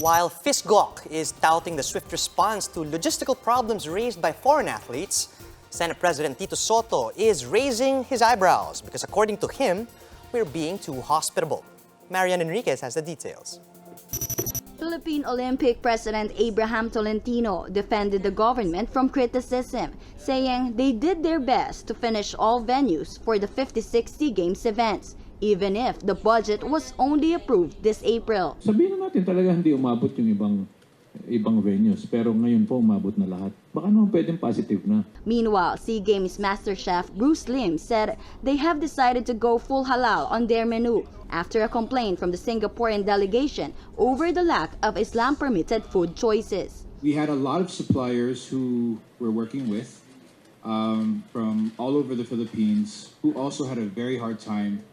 While PHISGOC is touting the swift response to logistical problems raised by foreign athletes, Senate President Tito Sotto is raising his eyebrows because according to him, we're being too hospitable. Marian Enriquez has the details. Philippine Olympic President Abraham Tolentino defended the government from criticism, saying they did their best to finish all venues for the 56 Games events, even if the budget was only approved this April. Sabihin na natin talaga hindi umabot yung ibang venues, pero ngayon po umabot na lahat. Baka naman pwedeng positive na. Meanwhile, SEA Games Master Chef Bruce Lim said they have decided to go full halal on their menu after a complaint from the Singaporean delegation over the lack of Islam-permitted food choices. We had a lot of suppliers who we're working with from all over the Philippines who also had a very hard time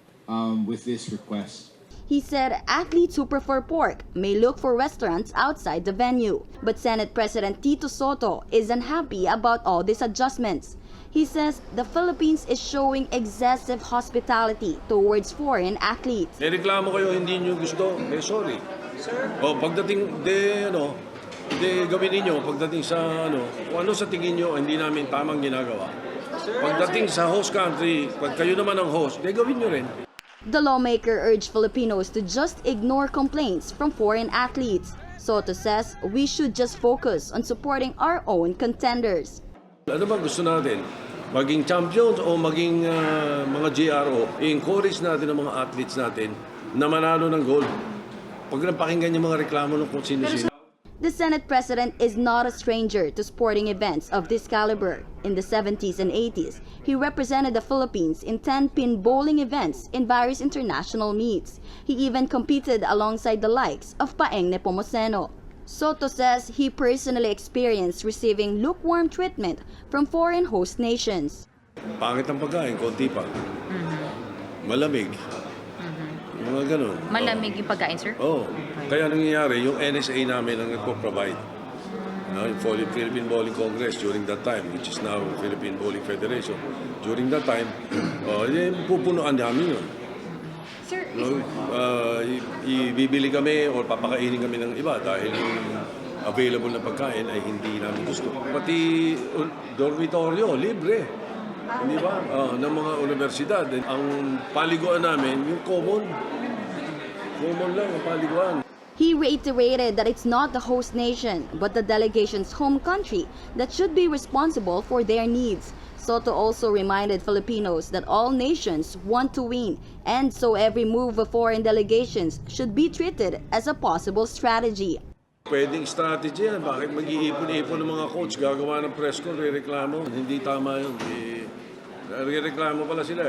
with this request. He said athletes who prefer pork may look for restaurants outside the venue. But Senate President Tito Sotto is unhappy about all these adjustments. He says the Philippines is showing excessive hospitality towards foreign athletes. Reklamo kayo hindi niyo gusto, sorry. O pagdating gawin niyo pagdating sa kung ano sa tingin niyo hindi namin tamang ginagawa. Pagdating sa host country, pag kayo naman ang host, gawin niyo rin. The lawmaker urged Filipinos to just ignore complaints from foreign athletes. Sotto says we should just focus on supporting our own contenders. Ano ba gusto natin? Maging champions o maging mga GRO, i-encourage natin ang mga athletes natin na manalo ng gold. Pag napakinggan yung mga reklamo ng kung sino-sino. The Senate President is not a stranger to sporting events of this caliber. In the 70s and 80s, he represented the Philippines in 10-pin bowling events in various international meets. He even competed alongside the likes of Paeng Nepomuceno. Sotto says he personally experienced receiving lukewarm treatment from foreign host nations. Pangit ang pagkain, konti pa. Malamig. Mga ganun. Malamig yung pagkain, sir? Oo. Kaya nangyayari, yung NSA namin ang nagpo-provide. Yung Philippine Bowling Congress during that time, which is now Philippine Bowling Federation. During that time, pupunuan namin yun. Sir, ibibili kami o papakainin kami ng iba dahil yung available na pagkain ay hindi namin gusto. Pati dormitoryo, libre. Hindi ba? Ng mga universidad. Ang paliguan namin, yung common. Common lang ang paliguan. He reiterated that it's not the host nation, but the delegation's home country that should be responsible for their needs. Sotto also reminded Filipinos that all nations want to win, and so every move of foreign delegations should be treated as a possible strategy. Pwedeng strategy yan. Bakit mag-iipon-ipon ng mga coach, gagawa ng press con, re-reklamo? Hindi tama yun. Nagreklamo pala sila,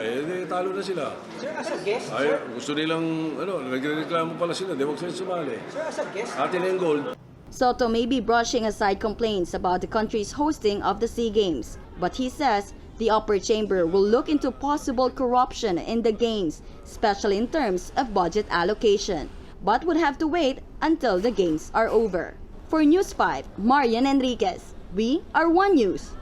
talo na sila. Sir, as a guest, gusto nilang, nagreklamo pala sila, huwag sila sumali. Sir, as a guest, atin yung gold. Sotto may be brushing aside complaints about the country's hosting of the SEA Games, but he says the upper chamber will look into possible corruption in the Games, especially in terms of budget allocation, but would have to wait until the Games are over. For News 5, Marian Enriquez, we are One News.